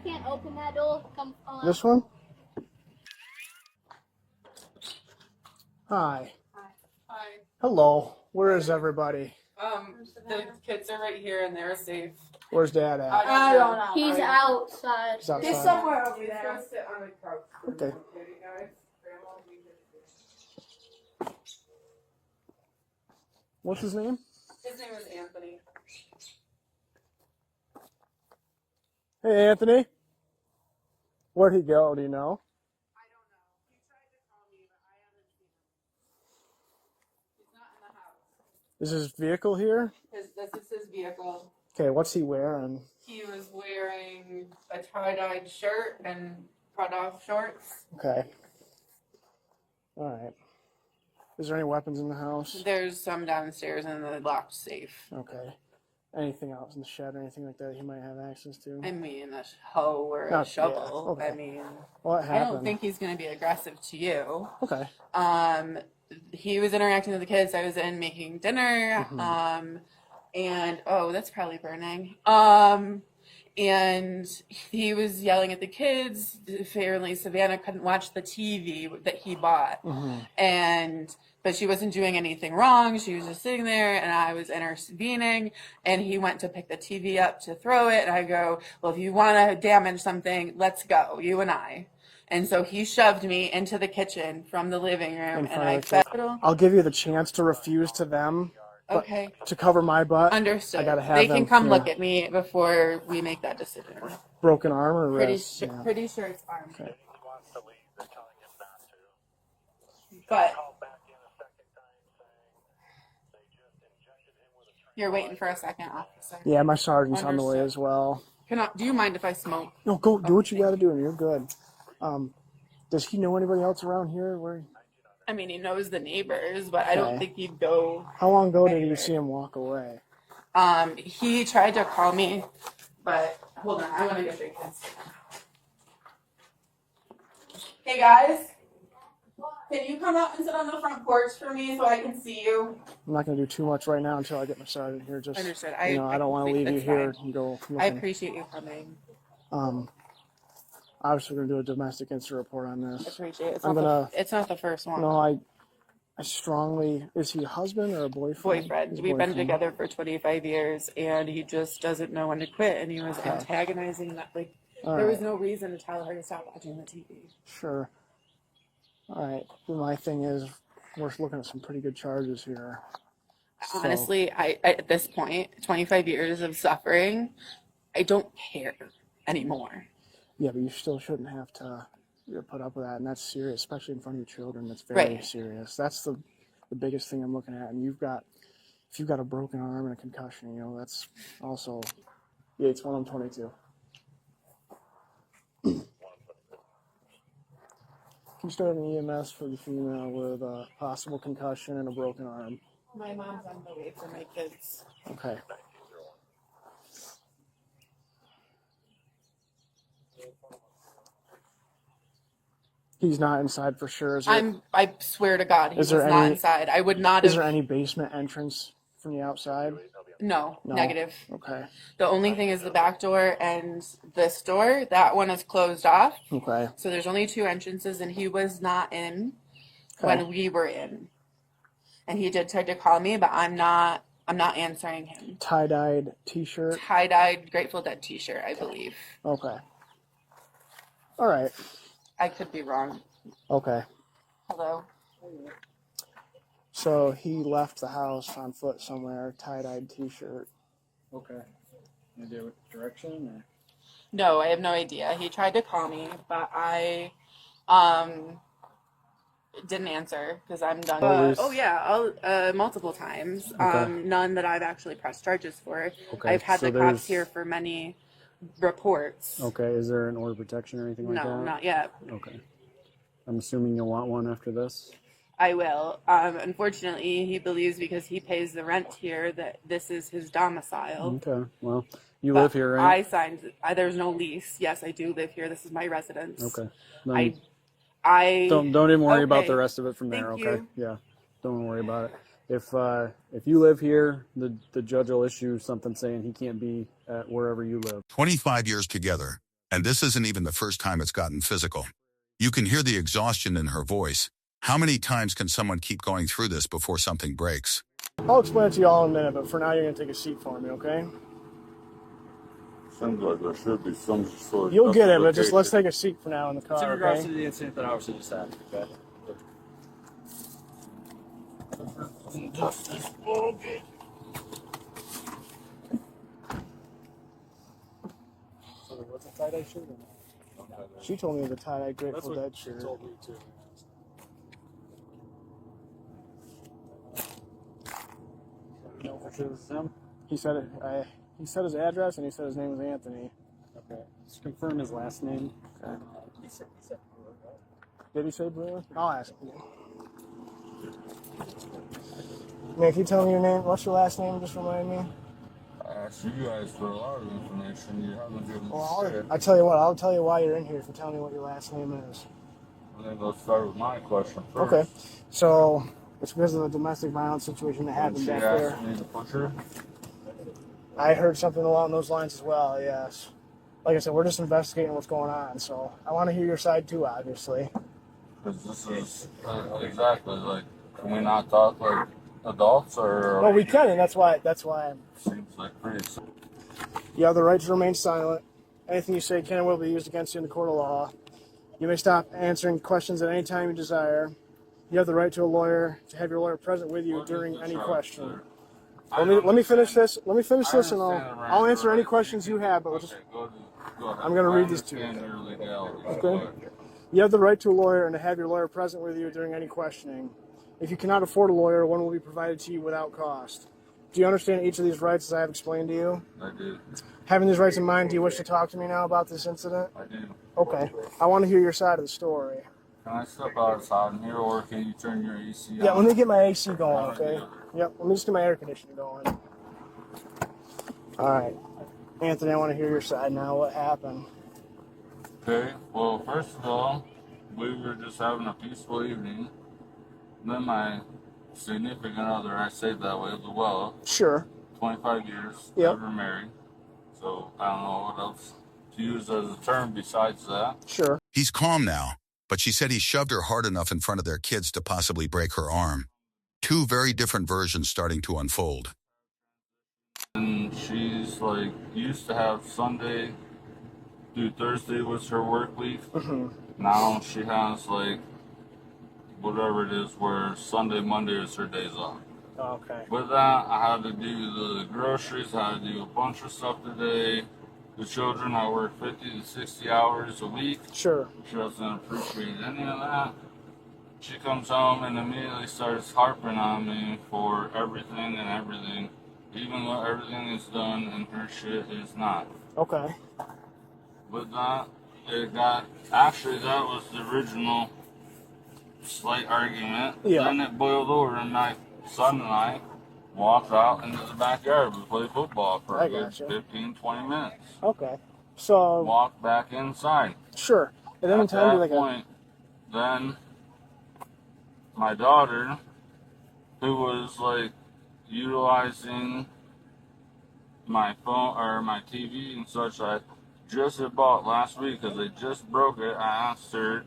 can't open that door. Come on. This one? Hi. Hi. Hello. Where is everybody? The kids are right here and they're safe. Where's Dad at? I don't know. He's outside. He's outside. He's somewhere over He's there. gonna sit on the couch. Okay. Guys. Grandma will be here. What's his name? His name is Anthony. Hey, Anthony. Where'd he go? Do you know? I don't know. He tried to call me, but I haven't seen him. He's not in the house. Is his vehicle here? This is his vehicle. Okay, what's he wearing? He was wearing a tie-dyed shirt and cut-off shorts. Okay. All right. Is there any weapons in the house? There's some downstairs in the locked safe. Okay. Anything else in the shed or anything like that he might have access to? I mean, a hoe or a Not- shovel. yeah, okay. I mean, What happened? I don't think he's going to be aggressive to you. Okay. He was interacting with the kids. I was in making dinner. Mhm. And oh, that's probably burning. And he was yelling at the kids. Apparently, Savannah couldn't watch the TV that he bought, but she wasn't doing anything wrong. She was just sitting there, and I was intervening. And he went to pick the TV up to throw it, and I go, "Well, if you want to damage something, let's go, you and I." And so he shoved me into the kitchen from the living room, and I fell. I'll give you the chance to refuse to them. Okay. To cover my butt. Understood. I gotta have they them can come here. look at me before we make that decision. Broken arm or Pretty wrist? sure, Yeah. pretty sure it's arm. Okay. But you're waiting for a second, officer. Yeah, my sergeant's on the way Understood. as well. Do you mind if I smoke? No, go do what you got to do, and you're good. Does he know anybody else around here? Where? I mean, he knows the neighbors, but I don't Okay. think he'd go. How long ago did you anywhere. see him walk away? He tried to call me, but hold on, I want to get the kids. Hey guys, can you come out and sit on the front porch for me so I can see you? I'm not going to do too much right now until I get my sergeant here. Just Understood. I don't want to leave you that's here fine. and go looking. I appreciate you coming. Obviously, we're going to do a domestic incident report on I this. appreciate it. It's not the first one. No, I strongly. Is he a husband or a boyfriend? Boyfriend. He's a We've been boyfriend. together for 25 years, and he just doesn't know when to quit. And he was antagonizing that. Like All there was right. no reason to tell her to stop watching the TV. Sure. All right. But my thing is, we're looking at some pretty good charges here. So- Honestly, I at this point, 25 years of suffering, I don't care anymore. Yeah, but you still shouldn't have to put up with that, and that's serious, especially in front of your children. That's very Right. serious. That's the biggest thing I'm looking at. And if you've got a broken arm and a concussion, that's also. Yeah, it's 1 on 22. Can you start an EMS for the female with a possible concussion and a broken arm? My mom's on the way for my kids. Okay. He's not inside for sure. I swear to God, he was there not any- inside. I would not Is have. there any basement entrance from the outside? No, No. negative. Okay. The only thing is the back door and this door. That one is closed off. Okay. So there's only two entrances, and he was not in Okay. when we were in. And he did try to call me, but I'm not answering him. Tie-dyed T-shirt. Tie-dyed Grateful Dead T-shirt, I believe. Okay. All right. I could be wrong. Okay. Hello. So he left the house on foot somewhere, tie-dyed T-shirt. Okay. Any idea what direction? Or? No, I have no idea. He tried to call me, but I didn't answer because I'm done. Multiple times. Okay. None that I've actually pressed charges for. Okay, I've had so the cops there's- here for many reports. Okay. Is there an order of protection or anything like that? No, not yet. Okay. I'm assuming you'll want one after this. I will. Unfortunately, he believes because he pays the rent here that this is his domicile. Okay. Well, you But live here, right? I signed. There's no lease. Yes, I do live here. This is my residence. Okay. Then I don't even worry about okay. the rest of it from there. Thank Okay. you. Yeah. Don't worry about it. If you live here, the judge will issue something saying he can't be at wherever you live. 25 years together, And this isn't even the first time it's gotten physical. You can hear the exhaustion in her voice. How many times can someone keep going through this before something breaks? I'll explain it to you all in a minute, but for now you're going to take a seat for me, okay? Seems like there should be some sort of You'll get it, but just let's take a seat for now in the car, It's in regards okay? to the incident that obviously just happened, okay? So what's a tie-dye shirt or not? She told me it was a tie-dye Grateful Dead shirt. She told me too. You know for sure this is him? He said it. He said his address and he said his name was Anthony. Okay. Just confirm his last name. Okay. He said Did he say Brewer? I'll ask him. Man, can you tell me your name? What's your last name? Just remind me. I asked you guys for a lot of information. You haven't given me Well, shit. I tell you what. I'll tell you why you're in here if you tell me what your last name is. And then let's start with my question first. Okay. So it's because of the domestic violence situation that And happened she back asked there. me to push her. I heard something along those lines as well. Yes. Like I said, we're just investigating what's going on, so I want to hear your side too, obviously. Because this is exactly like, can we not talk like adults or? Well, we can, and that's why. Seems like pretty. You have the right to remain silent. Anything you say can and will be used against you in the court of law. You may stop answering questions at any time you desire. You have the right to a lawyer, to have your lawyer present with you during any question. Let me finish this. Let me finish this, and I'll answer any questions you have. But we'll just, Go ahead. I'm going to read these to you. Okay. You have the right to a lawyer and to have your lawyer present with you during any questioning. If you cannot afford a lawyer, one will be provided to you without cost. Do you understand each of these rights as I have explained to you? I do. Having these rights in mind, do you wish to talk to me now about this incident? I do. Okay. I want to hear your side of the story. Can I step outside in here, or can you turn your AC on? Yeah, let me get my AC going, okay? Yep, let me just get my air conditioning going. All right. Anthony, I want to hear your side now. What happened? Okay, well, first of all, we were just having a peaceful evening. Then my significant other, I say that way, Luella, Sure. 25 years, Yep. never married. So I don't know what else to use as a term besides that. Sure. He's calm now, but she said he shoved her hard enough in front of their kids to possibly break her arm. Two very different versions starting to unfold. And she's like, used to have Sunday through Thursday was her work week. Mm-hmm. Now she has like, whatever it is, where Sunday, Monday is her days off. Okay. With that, I had to do the groceries, I had to do a bunch of stuff today. The children, I work 50 to 60 hours a week. Sure. She doesn't appreciate any of that. She comes home and immediately starts harping on me for everything and everything, even though everything is done and her shit is not. Okay. With that, actually that was the original slight argument. Yeah. Then it boiled over and my son and I walked out into the backyard. We played football for I a good gotcha. 15, 20 minutes. Okay. So, Walked back inside. sure. And then At time to that like point, then my daughter, who was like utilizing my phone or my TV and such, I just had bought last week because they just broke it. I asked her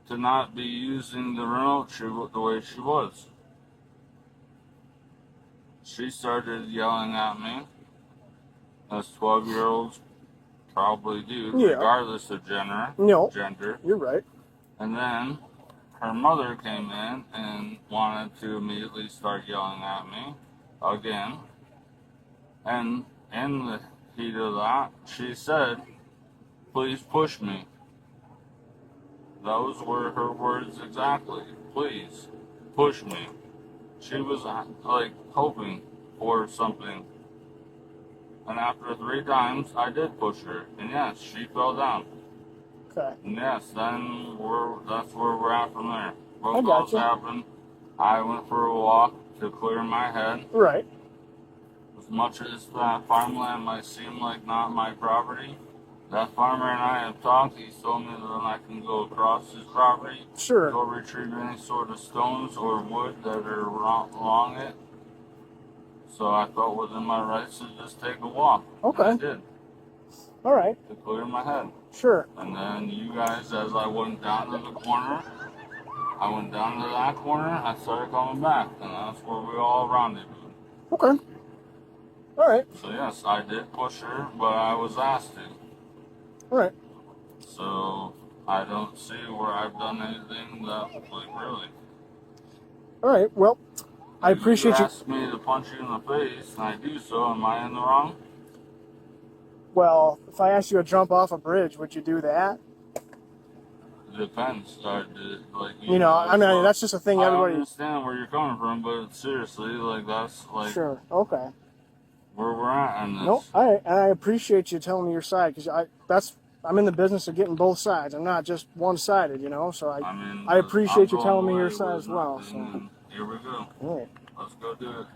to not be using the remote the way she was. She started yelling at me, as 12-year-olds probably do, Yeah. regardless of gender. No. You're right. And then her mother came in and wanted to immediately start yelling at me again. And in the heat of that, she said, "Please push me." Those were her words exactly. "Please push me." She was like hoping for something. And after 3 times, I did push her. And yes, she fell down. Okay. And yes, then that's where we're at from there. I Both gotcha. happened. I went for a walk to clear my head. Right. As much as that farmland might seem like not my property, that farmer and I have talked. He's told me that I can go across his property, Sure. go retrieve any sort of stones or wood that are along it. So I felt within my rights to just take a walk. Okay. And I did. All right. To clear my head. Sure. And then you guys, as I went down to the corner, I went down to that corner, I started coming back, and that's where we all rendezvoused. Okay. All right. So yes, I did push her, but I was asked to. All right. So I don't see where I've done anything that, like, really. All right. Well, I appreciate you. Asked me to punch you in the face, and I do so. Am I in the wrong? Well, if I asked you to jump off a bridge, would you do that? It depends. You know, I mean, that's just a thing everybody. I understand where you're coming from, but seriously, like, that's like Sure. Okay. where we're at on this. No, I appreciate you telling me your side because I'm in the business of getting both sides. I'm not just one-sided, you know. So I appreciate you telling me your side as well. So. Here we go. All right. Let's go do it.